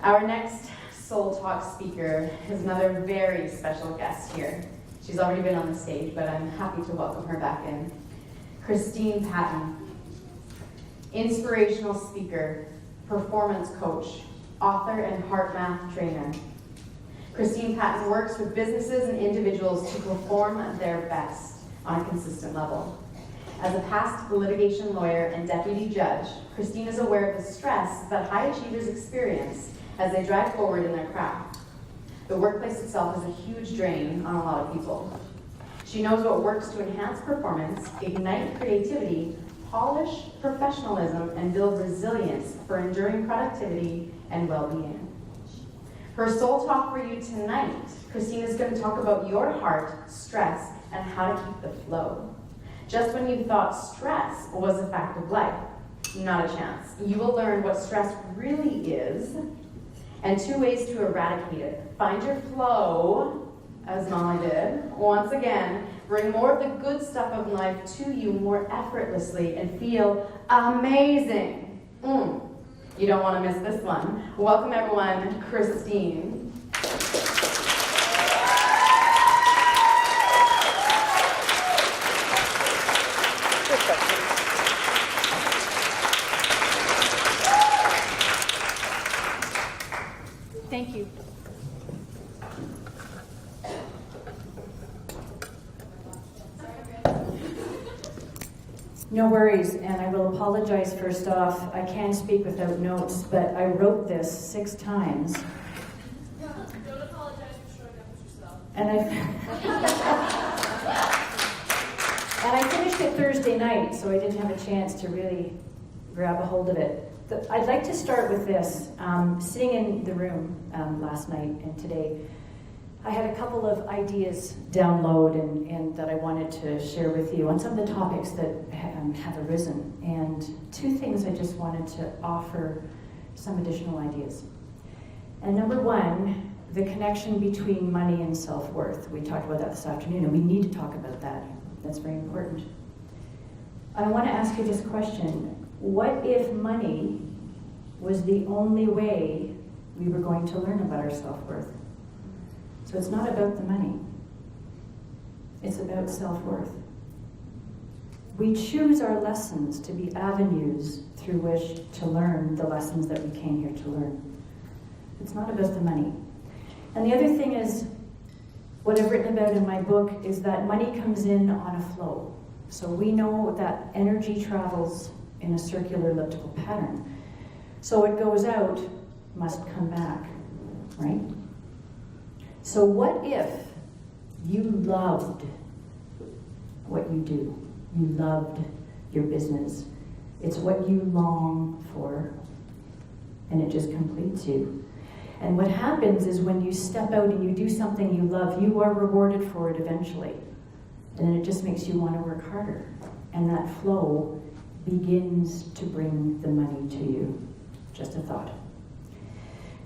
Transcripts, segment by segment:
Our next Soul Talk speaker is another very special guest here. She's already been on the stage, but I'm happy to welcome her back in. Christine Patton, inspirational speaker, performance coach, author, and heart math trainer. Christine Patton works with businesses and individuals to perform their best on a consistent level. As a past litigation lawyer and deputy judge, Christine is aware of the stress that high achievers experience as they drive forward in their craft. The workplace itself is a huge drain on a lot of people. She knows what works to enhance performance, ignite creativity, polish professionalism, and build resilience for enduring productivity and well-being. Her soul talk for you tonight, Christine is going to talk about your heart, stress, and how to keep the flow. Just when you thought stress was a fact of life, not a chance. You will learn what stress really is and 2 ways to eradicate it. Find your flow, as Molly did. Once again, bring more of the good stuff of life to you more effortlessly and feel amazing. You don't want to miss this one. Welcome everyone, Christine. Thank you. No worries, and I will apologize first off. I can speak without notes, but I wrote this 6 times. Don't apologize for showing up as yourself. And I finished it Thursday night, so I didn't have a chance to really grab a hold of it. I'd like to start with this. Sitting in the room last night and today, I had a couple of ideas download and that I wanted to share with you on some of the topics that have arisen. And 2 things I just wanted to offer some additional ideas. And number 1, the connection between money and self-worth. We talked about that this afternoon, and we need to talk about that. That's very important. I want to ask you this question. What if money was the only way we were going to learn about our self-worth? So it's not about the money. It's about self-worth. We choose our lessons to be avenues through which to learn the lessons that we came here to learn. It's not about the money. And the other thing is, what I've written about in my book is that money comes in on a flow. So we know that energy travels in a circular elliptical pattern. So what goes out must come back, right? So what if you loved what you do? You loved your business. It's what you long for, and it just completes you. And what happens is when you step out and you do something you love, you are rewarded for it eventually. And then it just makes you want to work harder. And that flow begins to bring the money to you. Just a thought.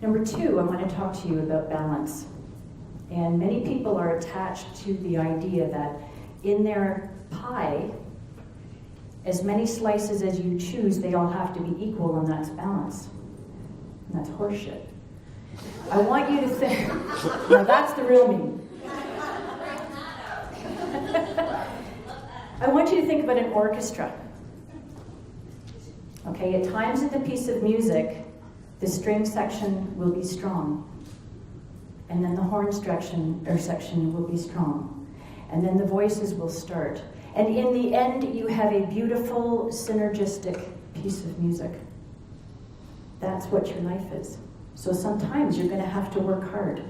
Number 2, I want to talk to you about balance. And many people are attached to the idea that in their pie, as many slices as you choose, they all have to be equal, and that's balance. And that's horseshit. I want you to think, now that's the real me. I want you to think about an orchestra. Okay, at times in the piece of music, the string section will be strong. And then the horn section will be strong. And then the voices will start. And in the end, you have a beautiful, synergistic piece of music. That's what your life is. So sometimes you're going to have to work hard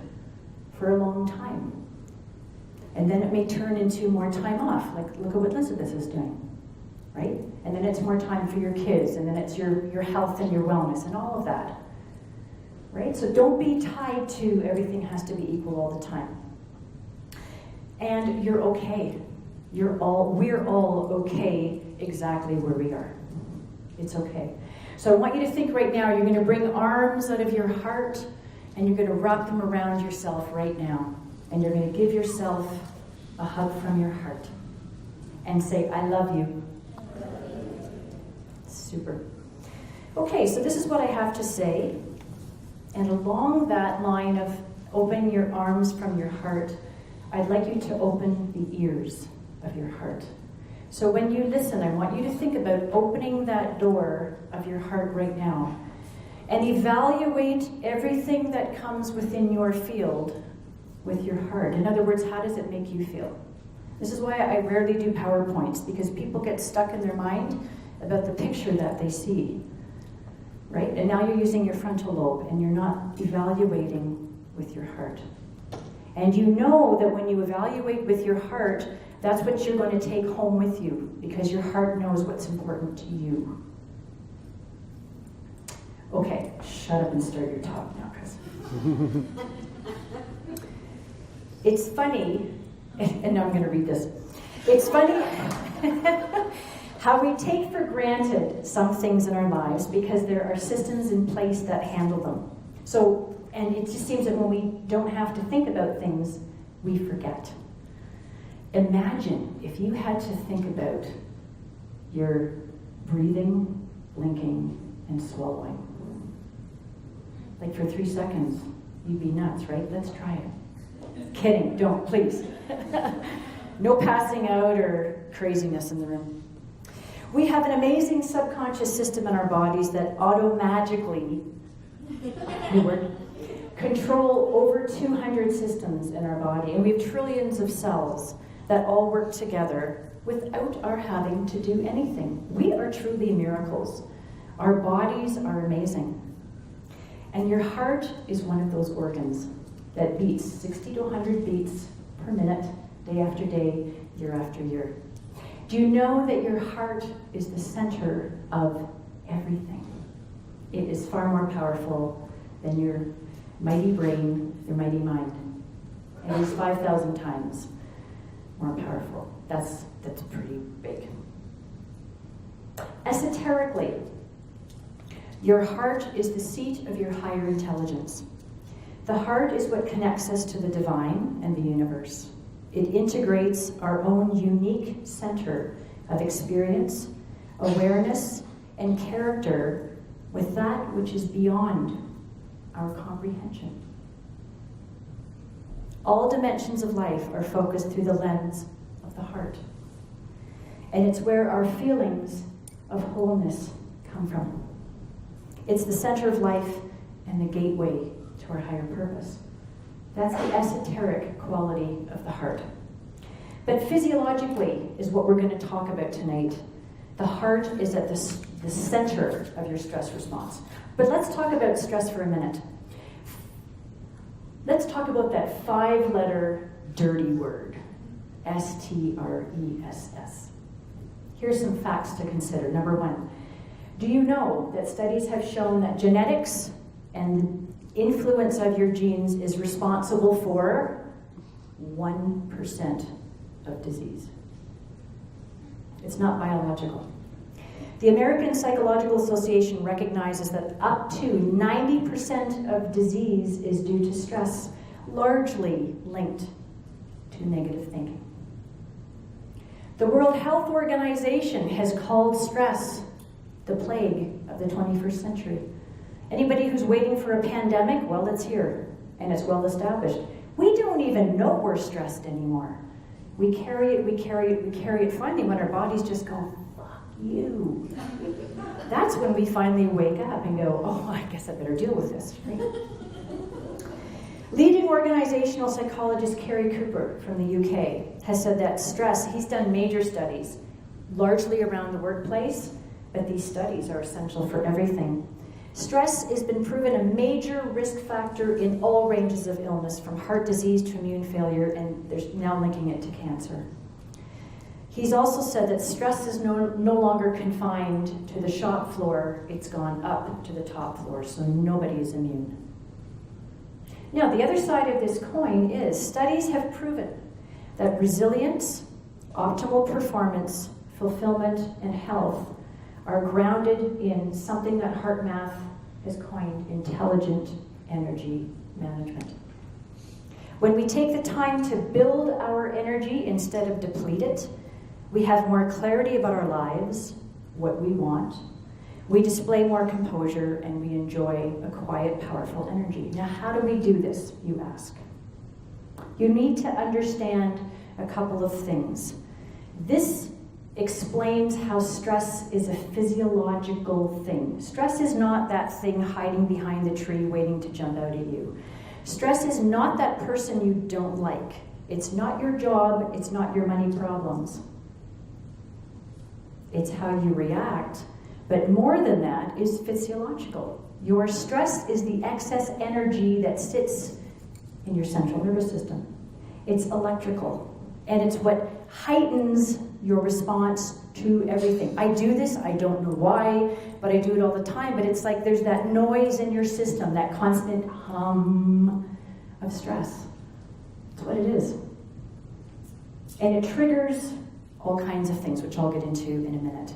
for a long time. And then it may turn into more time off, like look at what Elizabeth is doing, right? And then it's more time for your kids, and then it's your health and your wellness and all of that, right? So don't be tied to everything has to be equal all the time. And you're okay. We're all okay exactly where we are. It's okay. So I want you to think right now, you're going to bring arms out of your heart and you're going to wrap them around yourself right now. And you're going to give yourself a hug from your heart and say, I love you. Super. Okay, so this is what I have to say. And along that line of open your arms from your heart, I'd like you to open the ears of your heart. So when you listen, I want you to think about opening that door of your heart right now and evaluate everything that comes within your field with your heart. In other words, how does it make you feel? This is why I rarely do PowerPoints, because people get stuck in their mind about the picture that they see, right? And now you're using your frontal lobe and you're not evaluating with your heart. And you know that when you evaluate with your heart, that's what you're going to take home with you, because your heart knows what's important to you. Okay, shut up and start your talk now, Chris. It's funny, and now I'm going to read this. It's funny how we take for granted some things in our lives because there are systems in place that handle them. So, and it just seems that when we don't have to think about things, we forget. Imagine if you had to think about your breathing, blinking, and swallowing. Like for 3 seconds, you'd be nuts, right? Let's try it. Kidding, don't, please. No passing out or craziness in the room. We have an amazing subconscious system in our bodies that auto-magically, new word, control over 200 systems in our body. And we have trillions of cells that all work together without our having to do anything. We are truly miracles. Our bodies are amazing. And your heart is one of those organs that beats 60 to 100 beats per minute, day after day, year after year. Do you know that your heart is the center of everything? It is far more powerful than your mighty brain, your mighty mind. It is 5,000 times more powerful. That's pretty big. Esoterically, your heart is the seat of your higher intelligence. The heart is what connects us to the divine and the universe. It integrates our own unique center of experience, awareness, and character with that which is beyond our comprehension. All dimensions of life are focused through the lens of the heart. And it's where our feelings of wholeness come from. It's the center of life and the gateway to our higher purpose. That's the esoteric quality of the heart. But physiologically is what we're going to talk about tonight. The heart is at the center of your stress response. But let's talk about stress for a minute. Let's talk about that 5-letter dirty word, S-T-R-E-S-S. Here's some facts to consider. Number 1, do you know that studies have shown that genetics and influence of your genes is responsible for 1% of disease? It's not biological. The American Psychological Association recognizes that up to 90% of disease is due to stress, largely linked to negative thinking. The World Health Organization has called stress the plague of the 21st century. Anybody who's waiting for a pandemic, well, it's here, and it's well established. We don't even know we're stressed anymore. We carry it. Finally, when our bodies just go, fuck you. That's when we finally wake up and go, oh, I guess I better deal with this. Right? Leading organizational psychologist Kerry Cooper from the UK has said that stress, he's done major studies, largely around the workplace, but these studies are essential for everything. Stress has been proven a major risk factor in all ranges of illness, from heart disease to immune failure, and they're now linking it to cancer. He's also said that stress is no longer confined to the shop floor, it's gone up to the top floor, so nobody is immune. Now, the other side of this coin is studies have proven that resilience, optimal performance, fulfillment, and health are grounded in something that HeartMath has coined intelligent energy management. When we take the time to build our energy instead of deplete it, we have more clarity about our lives, what we want. We display more composure and we enjoy a quiet, powerful energy. Now, how do we do this, you ask? You need to understand a couple of things. This explains how stress is a physiological thing. Stress is not that thing hiding behind the tree waiting to jump out at you. Stress is not that person you don't like. It's not your job, it's not your money problems. It's how you react. But more than that is physiological. Your stress is the excess energy that sits in your central nervous system. It's electrical. And it's what heightens your response to everything. I do this, I don't know why, but I do it all the time. But it's like there's that noise in your system, that constant hum of stress. That's what it is. And it triggers all kinds of things, which I'll get into in a minute.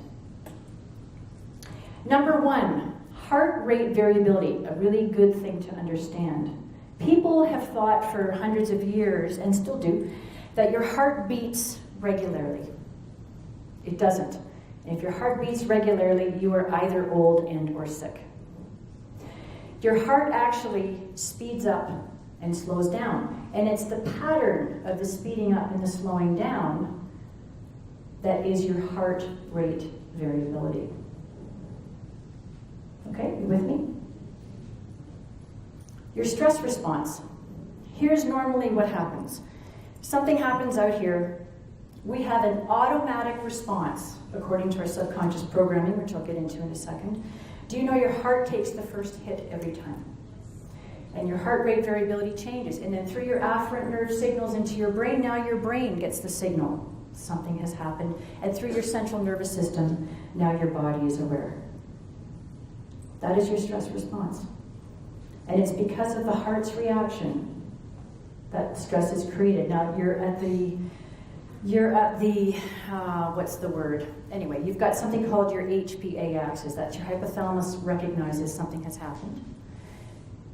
Number one, heart rate variability, a really good thing to understand. People have thought for hundreds of years, and still do, that your heart beats regularly. It doesn't. And if your heart beats regularly, you are either old and or sick. Your heart actually speeds up and slows down. And it's the pattern of the speeding up and the slowing down that is your heart rate variability. Okay, you with me? Your stress response. Here's normally what happens. Something happens out here. We have an automatic response according to our subconscious programming, which I'll get into in a second. Do you know your heart takes the first hit every time? And your heart rate variability changes. And then through your afferent nerve signals into your brain, now your brain gets the signal. Something has happened. And through your central nervous system, now your body is aware. That is your stress response. And it's because of the heart's reaction that stress is created. Now you're at the what's the word? Anyway, you've got something called your HPA axis. That's your hypothalamus recognizes something has happened.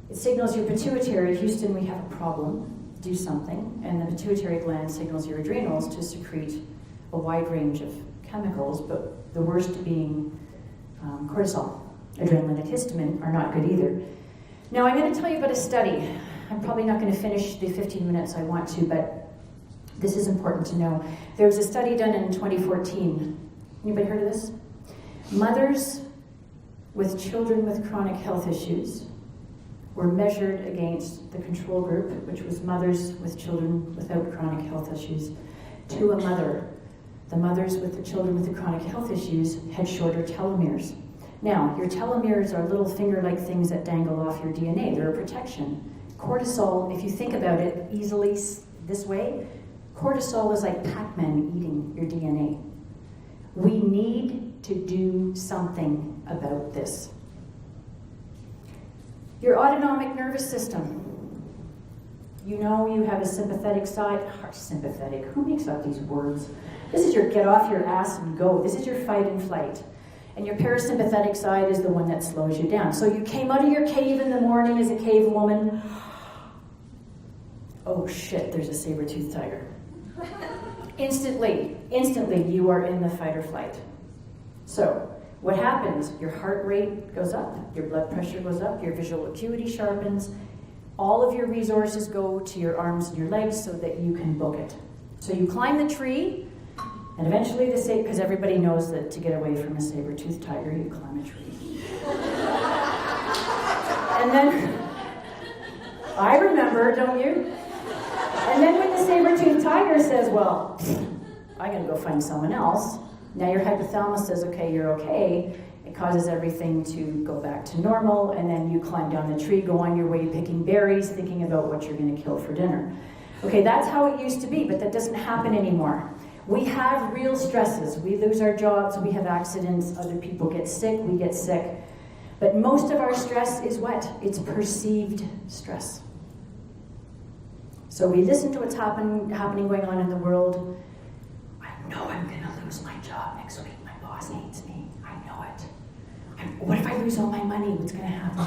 It signals your pituitary, Houston, we have a problem, do something. And the pituitary gland signals your adrenals to secrete a wide range of chemicals, but the worst being cortisol. Adrenaline and histamine are not good either. Now I'm going to tell you about a study. I'm probably not going to finish the 15 minutes I want to, but this is important to know. There was a study done in 2014. Anybody heard of this? Mothers with children with chronic health issues were measured against the control group, which was mothers with children without chronic health issues, to a mother. The mothers with the children with the chronic health issues had shorter telomeres. Now, your telomeres are little finger-like things that dangle off your DNA. They're a protection. Cortisol, if you think about it easily this way, cortisol is like Pac-Man eating your DNA. We need to do something about this. Your autonomic nervous system. You know you have a sympathetic side. Sympathetic, who makes up these words? This is your get off your ass and go. This is your fight and flight. And your parasympathetic side is the one that slows you down. So you came out of your cave in the morning as a cave woman. Oh shit, there's a saber-toothed tiger. Instantly, you are in the fight or flight. So, what happens? Your heart rate goes up, your blood pressure goes up, your visual acuity sharpens, all of your resources go to your arms and your legs so that you can book it. So you climb the tree, and eventually because everybody knows that to get away from a saber-toothed tiger, you climb a tree. And then, I remember, don't you? And then when the saber-toothed tiger says, well, I'm going to go find someone else, now your hypothalamus says, okay, you're okay. It causes everything to go back to normal, and then you climb down the tree, go on your way picking berries, thinking about what you're going to kill for dinner. Okay, that's how it used to be, but that doesn't happen anymore. We have real stresses. We lose our jobs, we have accidents, other people get sick, we get sick. But most of our stress is what? It's perceived stress. So we listen to what's happening going on in the world. I know I'm going to lose my job next week. My boss hates me. I know it. What if I lose all my money? What's going to happen?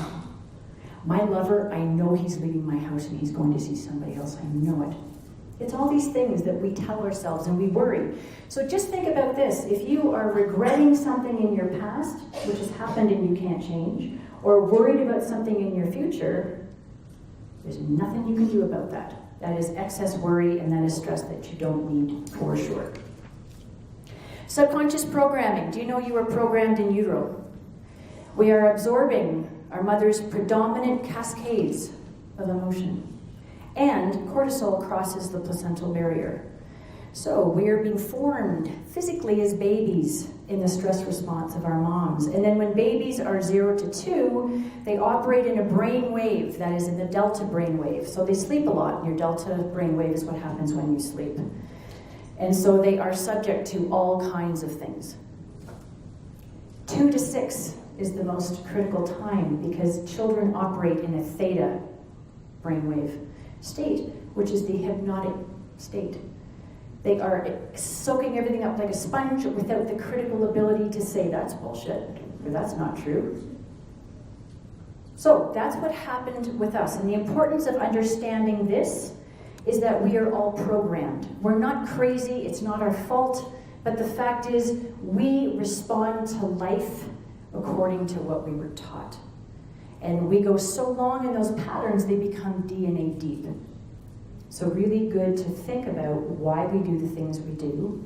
My lover, I know he's leaving my house and he's going to see somebody else. I know it. It's all these things that we tell ourselves and we worry. So just think about this. If you are regretting something in your past, which has happened and you can't change, or worried about something in your future, there's nothing you can do about that. That is excess worry and that is stress that you don't need for sure. Subconscious programming. Do you know you were programmed in utero? We are absorbing our mother's predominant cascades of emotion. And cortisol crosses the placental barrier. So we are being formed physically as babies in the stress response of our moms. And then when babies are 0 to 2, they operate in a brain wave, that is in the delta brain wave. So they sleep a lot. Your delta brain wave is what happens when you sleep. And so they are subject to all kinds of things. 2 to 6 is the most critical time because children operate in a theta brainwave state, which is the hypnotic state. They are soaking everything up like a sponge without the critical ability to say that's bullshit or that's not true. So that's what happened with us. And the importance of understanding this is that we are all programmed. We're not crazy, it's not our fault, but the fact is we respond to life according to what we were taught. And we go so long in those patterns, they become DNA deep. So really good to think about why we do the things we do.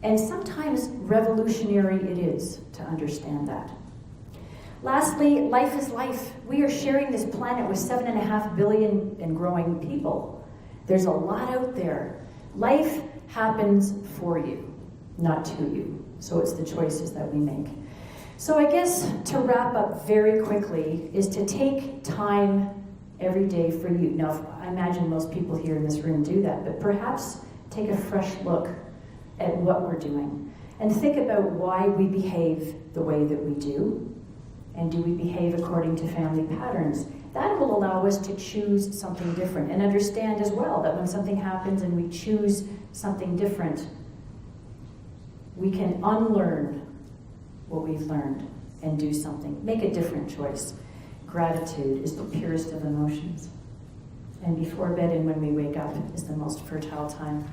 And sometimes revolutionary it is to understand that. Lastly, life is life. We are sharing this planet with 7.5 billion and growing people. There's a lot out there. Life happens for you, not to you. So it's the choices that we make. So I guess to wrap up very quickly is to take time every day for you. Now, I imagine most people here in this room do that, but perhaps take a fresh look at what we're doing and think about why we behave the way that we do. And do we behave according to family patterns? That will allow us to choose something different and understand as well that when something happens and we choose something different, we can unlearn what we've learned and do something. Make a different choice. Gratitude is the purest of emotions. And before bed and when we wake up is the most fertile time.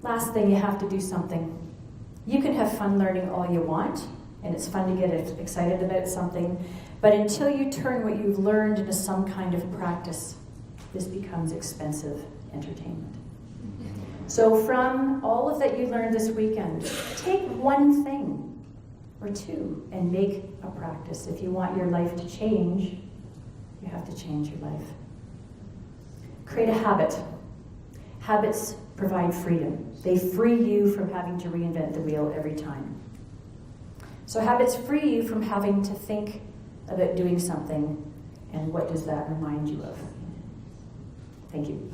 Last thing, you have to do something. You can have fun learning all you want, and it's fun to get excited about something, but until you turn what you've learned into some kind of practice, this becomes expensive entertainment. So from all of that you learned this weekend, take one thing or two and make a practice. If you want your life to change, you have to change your life. Create a habit. Habits provide freedom. They free you from having to reinvent the wheel every time. So habits free you from having to think about doing something, and what does that remind you of? Thank you.